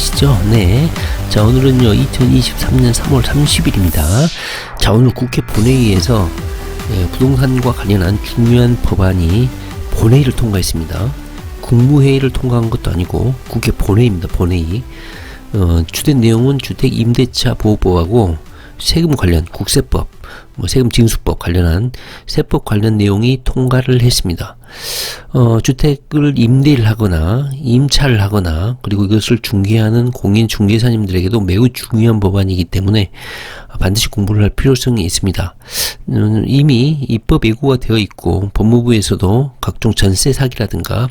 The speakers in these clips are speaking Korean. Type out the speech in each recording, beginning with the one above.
계시죠? 네. 자, 오늘은요, 2023년 3월 30일입니다. 자, 오늘 국회 본회의에서 부동산과 관련한 중요한 법안이 본회의를 통과했습니다. 국무회의를 통과한 것도 아니고 국회 본회의입니다. 본회의. 주된 내용은 주택 임대차 보호법하고 세금 관련 국세법, 세금 징수법 관련한 세법 관련 내용이 통과를 했습니다. 주택을 임대를 하거나 임차를 하거나 그리고 이것을 중개하는 공인 중개사님들에게도 매우 중요한 법안이기 때문에 반드시 공부를 할 필요성이 있습니다. 이미 입법 예고가 되어 있고 법무부에서도 각종 전세 사기라든가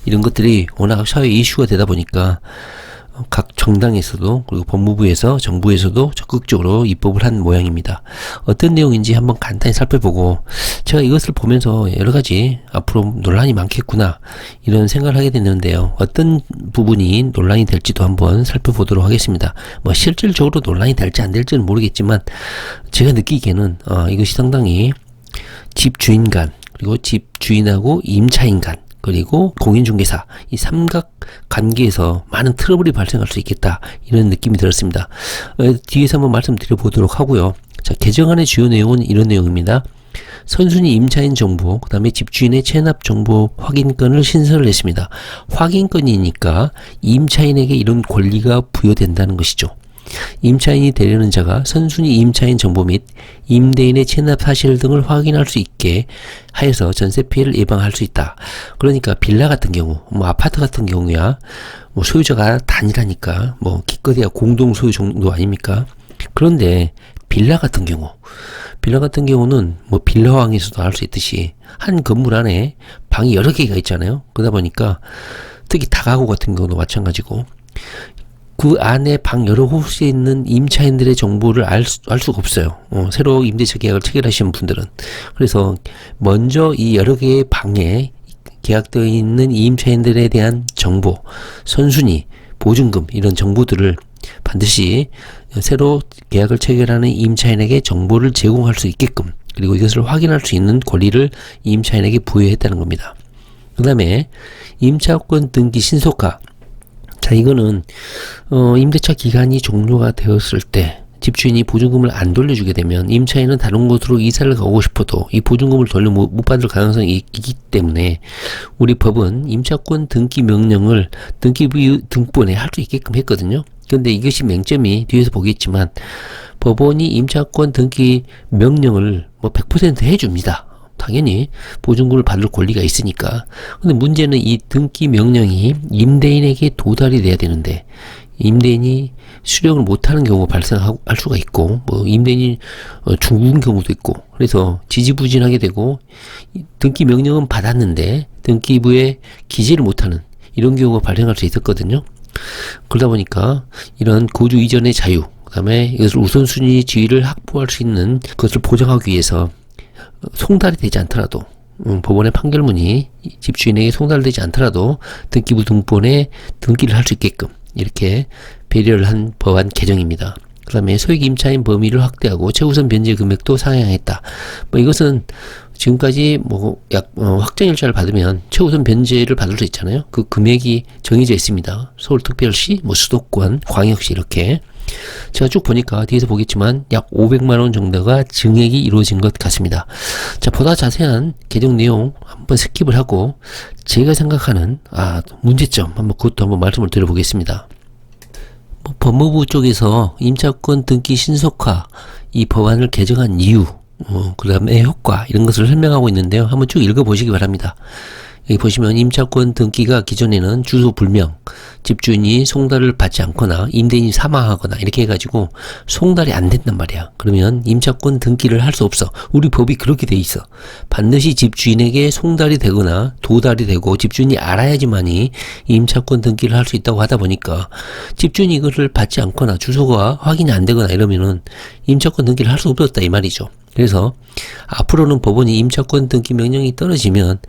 이런 것들이 워낙 사회 이슈가 되다 보니까 각 정당에서도 그리고 법무부에서 정부에서도 적극적으로 입법을 한 모양입니다. 어떤 내용인지 한번 간단히 살펴보고 제가 이것을 보면서 여러가지 앞으로 논란이 많겠구나 이런 생각을 하게 됐는데요. 어떤 부분이 논란이 될지도 한번 살펴보도록 하겠습니다. 실질적으로 논란이 될지 안 될지는 모르겠지만 제가 느끼기에는 이것이 상당히 집주인 간 그리고 집주인하고 임차인 간 그리고 공인중개사 이 삼각 관계에서 많은 트러블이 발생할 수 있겠다 이런 느낌이 들었습니다. 뒤에서 한번 말씀드려 보도록 하고요. 자, 개정안의 주요 내용은 이런 내용입니다. 선순위 임차인 정보, 그 다음에 집주인의 체납 정보 확인권을 신설을 했습니다. 확인권이니까 임차인에게 이런 권리가 부여된다는 것이죠. 임차인이 되려는 자가 선순위 임차인 정보 및 임대인의 체납 사실 등을 확인할 수 있게 하여서 전세 피해를 예방할 수 있다. 그러니까 빌라 같은 경우, 아파트 같은 경우야 소유자가 단일하니까 기껏해야 공동 소유 정도 아닙니까? 그런데 빌라 같은 경우는 빌라왕에서도 알 수 있듯이 한 건물 안에 방이 여러 개가 있잖아요. 그러다 보니까 특히 다가구 같은 경우도 마찬가지고 그 안에 방 여러 호수에 있는 임차인들의 정보를 알 수가 없어요. 새로 임대차 계약을 체결하시는 분들은. 그래서 먼저 이 여러 개의 방에 계약되어 있는 임차인들에 대한 정보, 선순위, 보증금 이런 정보들을 반드시 새로 계약을 체결하는 임차인에게 정보를 제공할 수 있게끔 그리고 이것을 확인할 수 있는 권리를 임차인에게 부여했다는 겁니다. 그 다음에 임차권 등기 신속화. 자, 이거는 임대차 기간이 종료가 되었을 때 집주인이 보증금을 안 돌려주게 되면 임차인은 다른 곳으로 이사를 가고 싶어도 이 보증금을 돌려 못 받을 가능성이 있기 때문에 우리 법은 임차권 등기 명령을 등기부 등본에 할 수 있게끔 했거든요. 그런데 이것이 맹점이 뒤에서 보겠지만 법원이 임차권 등기 명령을 100% 해줍니다. 당연히 보증금을 받을 권리가 있으니까. 근데 문제는 이 등기 명령이 임대인에게 도달이 돼야 되는데 임대인이 수령을 못하는 경우가 발생할 수가 있고 임대인이 죽은 경우도 있고 그래서 지지부진하게 되고 등기 명령은 받았는데 등기부에 기재를 못하는 이런 경우가 발생할 수 있었거든요. 그러다 보니까 이런 거주 이전의 자유 그 다음에 이것을 우선순위 지위를 확보할 수 있는 것을 보장하기 위해서 송달이 되지 않더라도 법원의 판결문이 집주인에게 송달되지 않더라도 등기부 등본에 등기를 할 수 있게끔 이렇게 배려를 한 법안 개정입니다. 그 다음에 소액 임차인 범위를 확대하고 최우선 변제 금액도 상향했다. 이것은 지금까지 확정일자를 받으면 최우선 변제를 받을 수 있잖아요. 그 금액이 정해져 있습니다. 서울특별시, 수도권, 광역시 이렇게. 제가 쭉 보니까 뒤에서 보겠지만 약 500만원 정도가 증액이 이루어진 것 같습니다. 자, 보다 자세한 개정 내용 한번 스킵을 하고 제가 생각하는 문제점 그것도 한번 말씀을 드려보겠습니다. 법무부 쪽에서 임차권 등기 신속화 이 법안을 개정한 이유 그 다음에 효과 이런 것을 설명하고 있는데요. 한번 쭉 읽어보시기 바랍니다. 여기 보시면 임차권 등기가 기존에는 주소 불명, 집주인이 송달을 받지 않거나 임대인이 사망하거나 이렇게 해가지고 송달이 안 된단 말이야. 그러면 임차권 등기를 할 수 없어. 우리 법이 그렇게 돼 있어. 반드시 집주인에게 송달이 되거나 도달이 되고 집주인이 알아야지만이 임차권 등기를 할 수 있다고 하다 보니까 집주인이 이거를 받지 않거나 주소가 확인이 안 되거나 이러면은 임차권 등기를 할 수 없었다 이 말이죠. 그래서 앞으로는 법원이 임차권 등기 명령이 떨어지면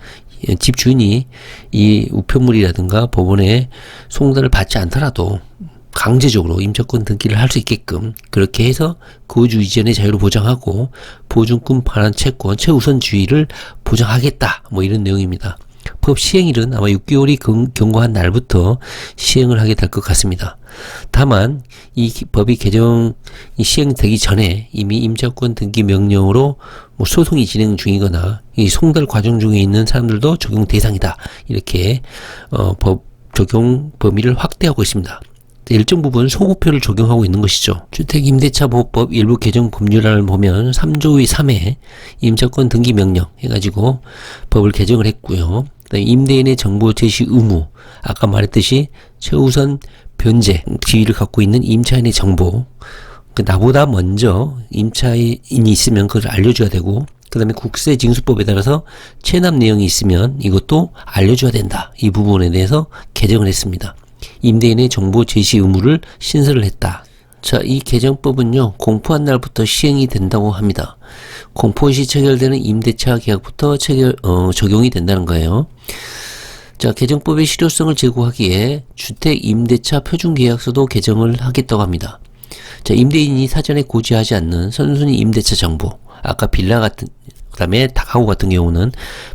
집주인이 이 우편물이라든가 법원에 송달을 받지 않더라도 강제적으로 임차권 등기를 할 수 있게끔 그렇게 해서 거주 이전의 자유를 보장하고 보증금 반환 채권 최우선주의를 보장하겠다 이런 내용입니다. 법 시행일은 아마 6개월이 경과한 날부터 시행을 하게 될 것 같습니다. 다만 이 법이 개정이 시행되기 전에 이미 임차권 등기 명령으로 뭐 소송이 진행 중이거나 이 송달 과정 중에 있는 사람들도 적용 대상이다. 이렇게 법 적용 범위를 확대하고 있습니다. 일정 부분 소급표를 적용하고 있는 것이죠. 주택임대차보호법 일부 개정 법률안을 보면 3조의 3에 임차권 등기 명령 해가지고 법을 개정을 했고요. 그다음에 임대인의 정보 제시 의무, 아까 말했듯이 최우선 변제 지위를 갖고 있는 임차인의 정보, 나보다 먼저 임차인이 있으면 그걸 알려줘야 되고, 그 다음에 국세징수법에 따라서 체납 내용이 있으면 이것도 알려줘야 된다. 이 부분에 대해서 개정을 했습니다. 임대인의 정보 제시 의무를 신설을 했다. 자, 이 개정법은요, 공포한 날부터 시행이 된다고 합니다. 공포시 체결되는 임대차 계약부터 적용이 된다는 거예요. 자, 개정법의 실효성을 제고하기에 주택임대차 표준계약서도 개정을 하겠다고 합니다. 자, 임대인이 사전에 고지하지 않는 선순위 임대차 정보, 아까 빌라 같은, 그 다음에 다가구 같은 경우는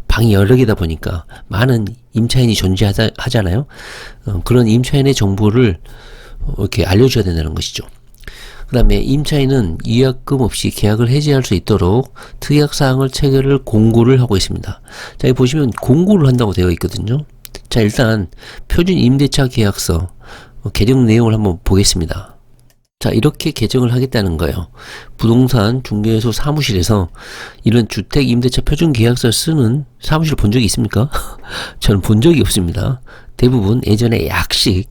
방이 여러 개다 보니까 많은 임차인이 존재하잖아요. 그런 임차인의 정보를 이렇게 알려줘야 된다는 것이죠. 그 다음에 임차인은 위약금 없이 계약을 해지할 수 있도록 특약사항을 체결을 공고를 하고 있습니다. 자, 여기 보시면 공고를 한다고 되어 있거든요. 자, 일단 표준 임대차 계약서 개정 내용을 한번 보겠습니다. 자, 이렇게 개정을 하겠다는 거예요. 부동산 중개소 사무실에서 이런 주택 임대차 표준 계약서 쓰는 사무실 본 적이 있습니까? 저는 본 적이 없습니다. 대부분 예전에 약식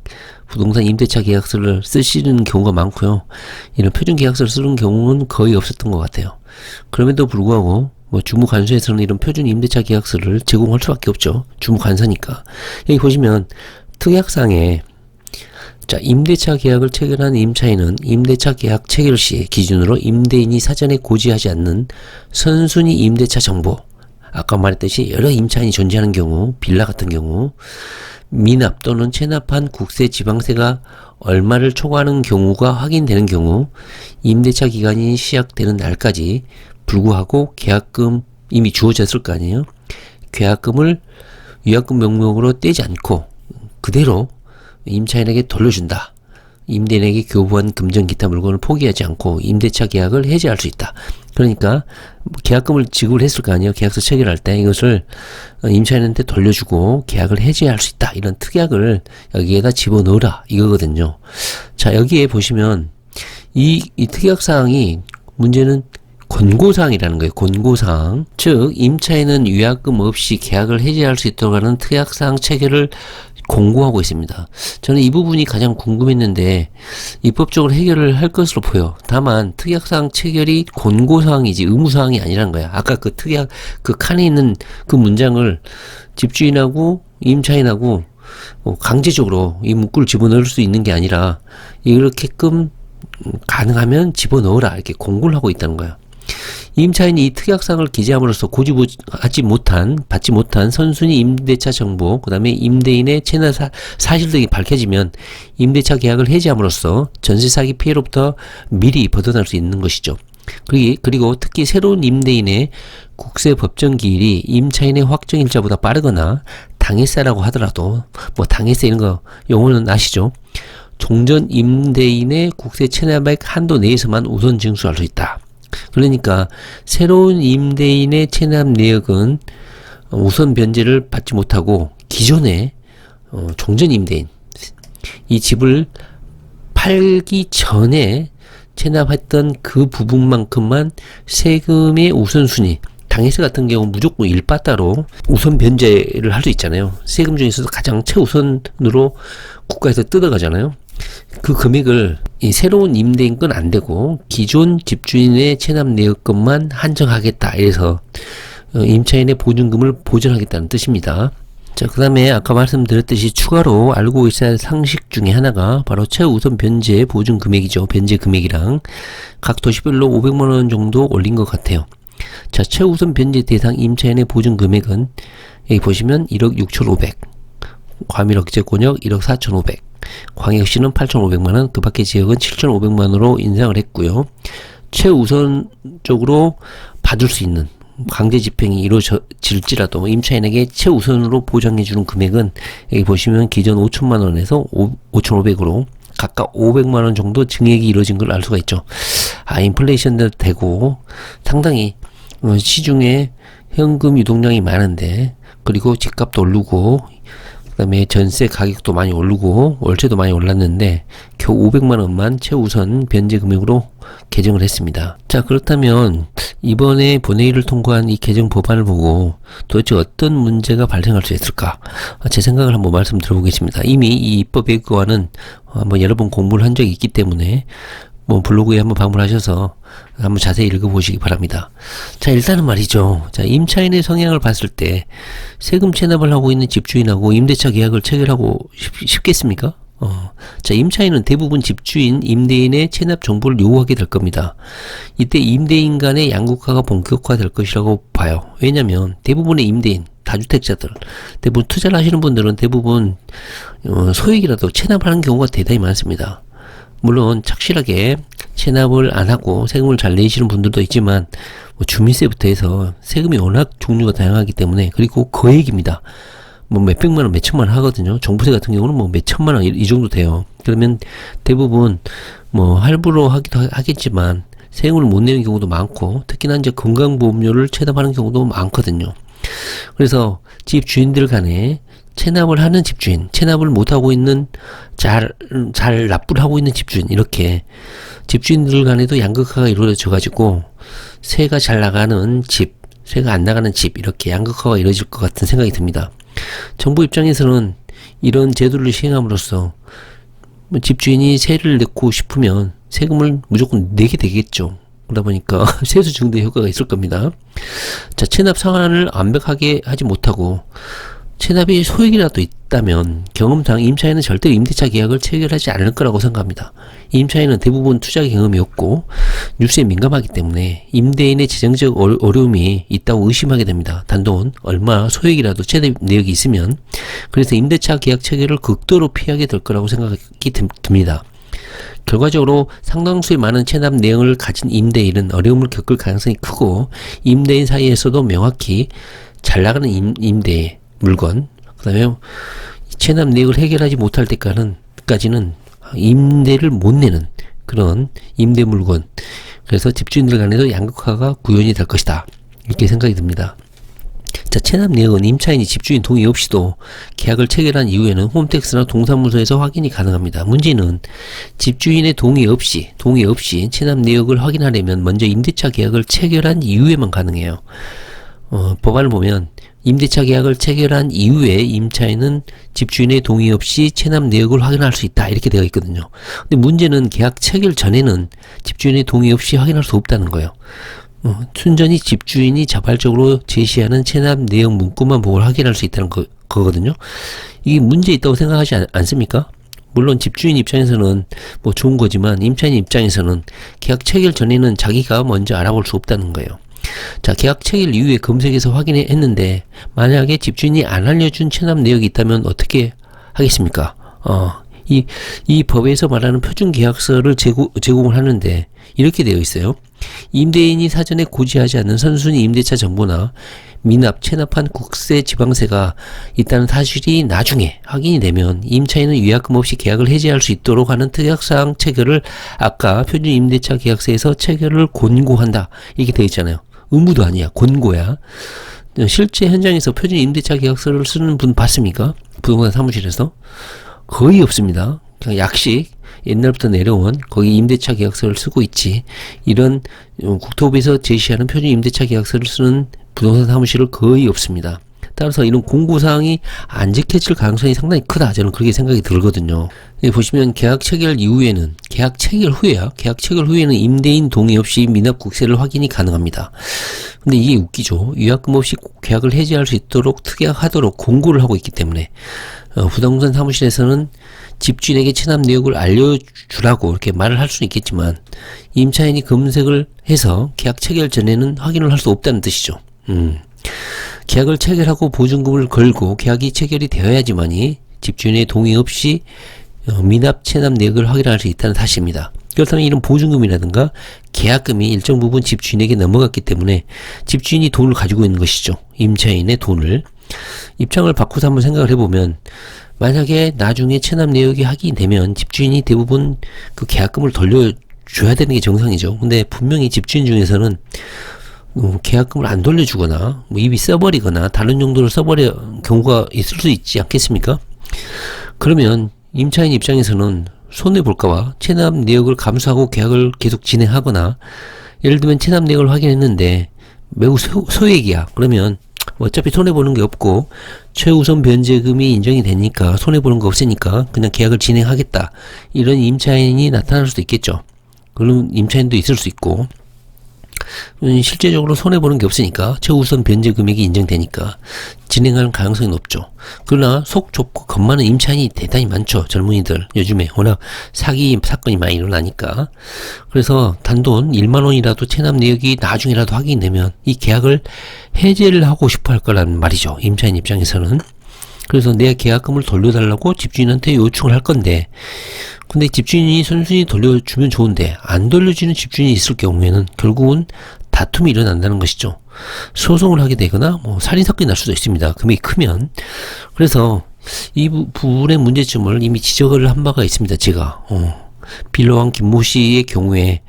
부동산 임대차 계약서를 쓰시는 경우가 많고요. 이런 표준 계약서를 쓰는 경우는 거의 없었던 것 같아요. 그럼에도 불구하고 뭐 주무관서에서는 이런 표준 임대차 계약서를 제공할 수밖에 없죠. 주무관서니까. 여기 보시면 특약상에, 자, 임대차 계약을 체결한 임차인은 임대차 계약 체결 시 기준으로 임대인이 사전에 고지하지 않는 선순위 임대차 정보, 아까 말했듯이 여러 임차인이 존재하는 경우, 빌라 같은 경우, 미납 또는 체납한 국세 지방세가 얼마를 초과하는 경우가 확인되는 경우, 임대차 기간이 시작되는 날까지 불구하고 계약금 이미 주어졌을 거 아니에요. 계약금을 위약금 명목으로 떼지 않고 그대로 임차인에게 돌려준다. 임대인에게 교부한 금전 기타 물건을 포기하지 않고 임대차 계약을 해지할 수 있다. 그러니까 계약금을 지급을 했을 거 아니에요. 계약서 체결할 때 이것을 임차인한테 돌려주고 계약을 해지할 수 있다. 이런 특약을 여기에다 집어넣으라 이거거든요. 자, 여기에 보시면 이 특약사항이 문제는 권고사항이라는 거예요. 권고사항. 즉 임차인은 위약금 없이 계약을 해지할 수 있도록 하는 특약사항 체결을 공고하고 있습니다. 저는 이 부분이 가장 궁금했는데 입법적으로 해결을 할 것으로 보여. 다만 특약사항 체결이 권고사항이지 의무사항이 아니란 거야. 아까 그 특약 그 칸에 있는 그 문장을 집주인하고 임차인하고 강제적으로 이 문구를 집어넣을 수 있는 게 아니라 이렇게끔 가능하면 집어넣으라 이렇게 공고를 하고 있다는 거야. 임차인이 이 특약사항을 기재함으로써 받지 못한 선순위 임대차 정보, 그 다음에 임대인의 체납 사실 등이 밝혀지면 임대차 계약을 해지함으로써 전세 사기 피해로부터 미리 벗어날 수 있는 것이죠. 그리고 특히 새로운 임대인의 국세 법정 기일이 임차인의 확정일자보다 빠르거나 당해세라고 하더라도, 뭐 당해세 이런 거 용어는 아시죠? 종전 임대인의 국세 체납액 한도 내에서만 우선 징수할 수 있다. 그러니까 새로운 임대인의 체납 내역은 우선 변제를 받지 못하고 기존의 종전 임대인, 이 집을 팔기 전에 체납했던 그 부분만큼만 세금의 우선순위, 당해세 같은 경우 무조건 일바따로 우선 변제를 할 수 있잖아요. 세금 중에서도 가장 최우선으로 국가에서 뜯어가잖아요. 그 금액을 이 새로운 임대인 건 안 되고 기존 집주인의 체납 내역금만 한정하겠다. 이래서 임차인의 보증금을 보전하겠다는 뜻입니다. 자, 그 다음에 아까 말씀드렸듯이 추가로 알고 있어야 할 상식 중에 하나가 바로 최우선 변제 보증 금액이죠. 변제 금액이랑 각 도시별로 500만원 정도 올린 것 같아요. 자, 최우선 변제 대상 임차인의 보증 금액은 여기 보시면 1억 6,500, 과밀억제권역 1억 4,500, 광역시는 8,500만원, 그 밖의 지역은 7,500만원으로 인상을 했고요. 최우선적으로 받을 수 있는 강제 집행이 이루어질지라도 임차인에게 최우선으로 보장해주는 금액은 여기 보시면 기존 5천만원에서 5,500으로 각각 500만원 정도 증액이 이루어진 걸 알 수가 있죠. 인플레이션도 되고 상당히 시중에 현금 유동량이 많은데, 그리고 집값도 오르고 그 다음에 전세 가격도 많이 오르고 월세도 많이 올랐는데 겨우 500만원만 최우선 변제 금액으로 개정을 했습니다. 자, 그렇다면 이번에 본회의를 통과한 이 개정 법안을 보고 도대체 어떤 문제가 발생할 수 있을까? 제 생각을 한번 말씀드려보겠습니다. 이미 이 입법예고안은 한번 여러 번 공부를 한 적이 있기 때문에 블로그에 한번 방문하셔서 한번 자세히 읽어보시기 바랍니다. 자, 일단은 말이죠. 자, 임차인의 성향을 봤을 때 세금 체납을 하고 있는 집주인하고 임대차 계약을 체결하고 싶겠습니까? 자, 임차인은 대부분 집주인, 임대인의 체납 정보를 요구하게 될 겁니다. 이때 임대인 간의 양극화가 본격화될 것이라고 봐요. 왜냐면 대부분의 임대인, 다주택자들, 대부분 투자를 하시는 분들은 대부분 소액이라도 체납하는 경우가 대단히 많습니다. 물론 착실하게 체납을 안 하고 세금을 잘 내시는 분들도 있지만 주민세부터 해서 세금이 워낙 종류가 다양하기 때문에, 그리고 거액입니다. 몇백만원, 몇천만원 하거든요. 종부세 같은 경우는 몇천만원 이 정도 돼요. 그러면 대부분 할부로 하기도 하겠지만 세금을 못 내는 경우도 많고, 특히나 이제 건강보험료를 체납하는 경우도 많거든요. 그래서 집 주인들 간에 체납을 하는 집주인, 체납을 못하고 있는, 잘 납부를 하고 있는 집주인, 이렇게 집주인들 간에도 양극화가 이루어져 가지고 세가 잘 나가는 집, 세가 안 나가는 집, 이렇게 양극화가 이루어질 것 같은 생각이 듭니다. 정부 입장에서는 이런 제도를 시행함으로써 집주인이 세를 내고 싶으면 세금을 무조건 내게 되겠죠. 그러다 보니까 세수 증대 효과가 있을 겁니다. 자, 체납 상한을 완벽하게 하지 못하고 체납이 소액이라도 있다면 경험상 임차인은 절대 임대차 계약을 체결하지 않을 거라고 생각합니다. 임차인은 대부분 투자 경험이 없고 뉴스에 민감하기 때문에 임대인의 재정적 어려움이 있다고 의심하게 됩니다. 단돈 얼마 소액이라도 체납 내역이 있으면. 그래서 임대차 계약 체결을 극도로 피하게 될 거라고 생각이 듭니다. 결과적으로 상당수의 많은 체납 내용을 가진 임대인은 어려움을 겪을 가능성이 크고, 임대인 사이에서도 명확히 잘 나가는 임대 물건, 그 다음에 체납 내역을 해결하지 못할 때까지는 임대를 못 내는 그런 임대 물건, 그래서 집주인들 간에도 양극화가 구현이 될 것이다, 이렇게 생각이 듭니다. 자, 체납 내역은 임차인이 집주인 동의 없이도 계약을 체결한 이후에는 홈택스나 동사무소에서 확인이 가능합니다. 문제는 집주인의 동의 없이 체납 내역을 확인하려면 먼저 임대차 계약을 체결한 이후에만 가능해요. 법안을 보면 임대차 계약을 체결한 이후에 임차인은 집주인의 동의 없이 체납 내역을 확인할 수 있다, 이렇게 되어 있거든요. 근데 문제는 계약 체결 전에는 집주인의 동의 없이 확인할 수 없다는 거예요. 순전히 집주인이 자발적으로 제시하는 체납 내역 문구만 보고 확인할 수 있다는 거거든요. 이게 문제 있다고 생각하지 않습니까? 물론 집주인 입장에서는 좋은 거지만 임차인 입장에서는 계약 체결 전에는 자기가 먼저 알아볼 수 없다는 거예요. 자, 계약 체결 이후에 검색해서 확인했는데 만약에 집주인이 안 알려준 체납 내역이 있다면 어떻게 하겠습니까? 이 법에서 말하는 표준 계약서를 제공을 하는데 이렇게 되어 있어요. 임대인이 사전에 고지하지 않는 선순위 임대차 정보나 미납, 체납한 국세, 지방세가 있다는 사실이 나중에 확인이 되면 임차인은 위약금 없이 계약을 해지할 수 있도록 하는 특약사항 체결을 아까 표준 임대차 계약서에서 체결을 권고한다, 이렇게 되어 있잖아요. 의무도 아니야, 권고야. 실제 현장에서 표준 임대차 계약서를 쓰는 분 봤습니까? 부동산 사무실에서? 거의 없습니다. 그냥 약식, 옛날부터 내려온 거기 임대차 계약서를 쓰고 있지, 이런 국토부에서 제시하는 표준 임대차 계약서를 쓰는 부동산 사무실은 거의 없습니다. 따라서 이런 공고사항이 안 지켜질 가능성이 상당히 크다, 저는 그렇게 생각이 들거든요. 보시면 계약 체결 이후에는, 계약 체결 후에는 임대인 동의 없이 미납 국세를 확인이 가능합니다. 근데 이게 웃기죠. 위약금 없이 계약을 해지할 수 있도록 특약하도록 공고를 하고 있기 때문에 부동산 사무실에서는 집주인에게 체납 내역을 알려주라고 이렇게 말을 할 수는 있겠지만 임차인이 검색을 해서 계약 체결 전에는 확인을 할 수 없다는 뜻이죠. 계약을 체결하고 보증금을 걸고 계약이 체결이 되어야지만이 집주인의 동의 없이 미납, 체납 내역을 확인할 수 있다는 사실입니다. 그렇다면 이런 보증금이라든가 계약금이 일정 부분 집주인에게 넘어갔기 때문에 집주인이 돈을 가지고 있는 것이죠. 임차인의 돈을. 입장을 바꿔서 한번 생각을 해보면, 만약에 나중에 체납 내역이 확인되면 집주인이 대부분 그 계약금을 돌려줘야 되는 게 정상이죠. 근데 분명히 집주인 중에서는 계약금을 안 돌려주거나 뭐 이미 써버리거나 다른 용도로 써버릴 경우가 있을 수 있지 않겠습니까? 그러면 임차인 입장에서는 손해볼까봐 체납 내역을 감수하고 계약을 계속 진행하거나, 예를 들면 체납 내역을 확인했는데 매우 소액이야. 그러면 어차피 손해보는 게 없고 최우선 변제금이 인정이 되니까 손해보는 거 없으니까 그냥 계약을 진행하겠다, 이런 임차인이 나타날 수도 있겠죠. 그런 임차인도 있을 수 있고, 실제적으로 손해보는 게 없으니까 최우선 변제 금액이 인정되니까 진행하는 가능성이 높죠. 그러나 속 좁고 겁 많은 임차인이 대단히 많죠. 젊은이들 요즘에 워낙 사기 사건이 많이 일어나니까. 그래서 단돈 1만원이라도 체납 내역이 나중이라도 확인되면 이 계약을 해제를 하고 싶어 할 거란 말이죠, 임차인 입장에서는. 그래서 내 계약금을 돌려달라고 집주인한테 요청을 할 건데, 근데 집주인이 순순히 돌려주면 좋은데 안 돌려주는 집주인이 있을 경우에는 결국은 다툼이 일어난다는 것이죠. 소송을 하게 되거나 뭐 살인사건이 날 수도 있습니다, 금액이 크면. 그래서 이 부분의 문제점을 이미 지적을 한 바가 있습니다, 제가. 빌러왕 김모 씨의 경우에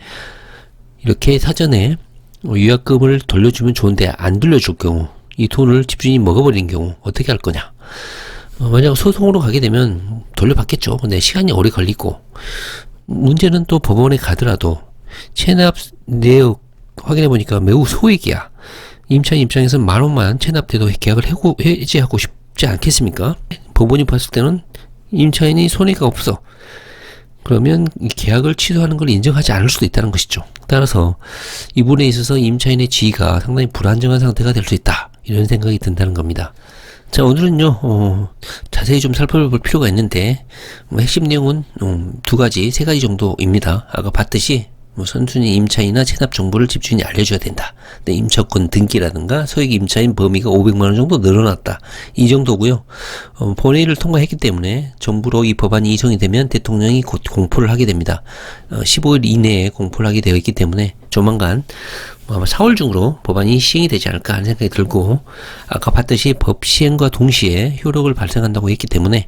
이렇게 사전에 위약금을 돌려주면 좋은데 안 돌려줄 경우, 이 돈을 집주인이 먹어버린 경우 어떻게 할 거냐. 만약 소송으로 가게 되면 돌려받겠죠. 근데 시간이 오래 걸리고, 문제는 또 법원에 가더라도 체납 내역 확인해보니까 매우 소액이야. 임차인 입장에서 10,000원만 체납돼도 계약을 해지하고 싶지 않겠습니까? 법원이 봤을 때는 임차인이 손해가 없어. 그러면 이 계약을 취소하는 걸 인정하지 않을 수도 있다는 것이죠. 따라서 이 부분에 있어서 임차인의 지위가 상당히 불안정한 상태가 될 수 있다, 이런 생각이 든다는 겁니다. 자, 오늘은요, 자세히 좀 살펴볼 필요가 있는데, 핵심 내용은, 세 가지 정도입니다. 아까 봤듯이, 선순위 임차인이나 체납 정보를 집주인이 알려줘야 된다. 근데 임차권 등기라든가 소액 임차인 범위가 500만원 정도 늘어났다, 이 정도고요. 본회의를 통과했기 때문에 정부로 이 법안이 이송이 되면 대통령이 곧 공포를 하게 됩니다. 15일 이내에 공포를 하게 되어 있기 때문에 조만간 아마 4월 중으로 법안이 시행이 되지 않을까 하는 생각이 들고, 아까 봤듯이 법 시행과 동시에 효력을 발생한다고 했기 때문에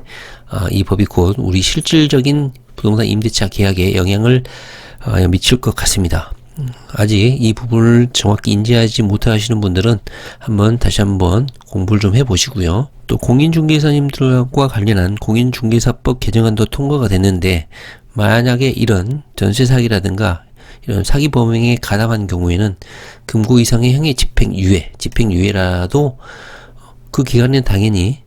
이 법이 곧 우리 실질적인 부동산 임대차 계약에 영향을 미칠 것 같습니다. 아직 이 부분을 정확히 인지하지 못하시는 분들은 다시 한번 공부를 좀 해보시고요. 또 공인중개사님들과 관련한 공인중개사법 개정안도 통과가 됐는데, 만약에 이런 전세 사기라든가 이런 사기 범행에 가담한 경우에는 금고 이상의 형의 집행유예라도 그 기간은 당연히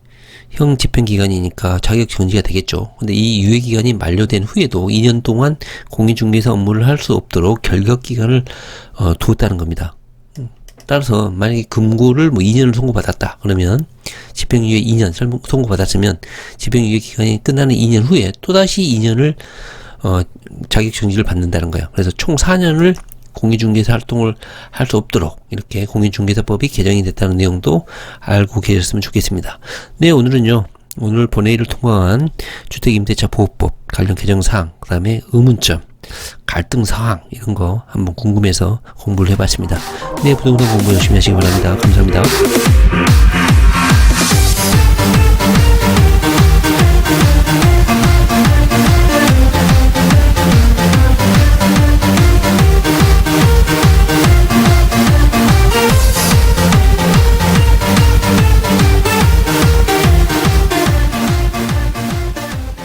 형 집행기간이니까 자격 정지가 되겠죠. 근데 이 유예기간이 만료된 후에도 2년 동안 공인중개사 업무를 할 수 없도록 결격기간을 두었다는 겁니다. 따라서 만약에 금고를 2년을 선고받았다 그러면 집행유예 2년 선고받았으면 집행유예 기간이 끝나는 2년 후에 또다시 2년을 자격정지를 받는다는 거예요. 그래서 총 4년을 공인중개사 활동을 할 수 없도록 이렇게 공인중개사법이 개정이 됐다는 내용도 알고 계셨으면 좋겠습니다. 네, 오늘은요, 오늘 본회의를 통과한 주택임대차보호법 관련 개정사항, 그 다음에 의문점, 갈등사항, 이런 거 한번 궁금해서 공부를 해봤습니다. 네, 부동산 공부 열심히 하시기 바랍니다. 감사합니다.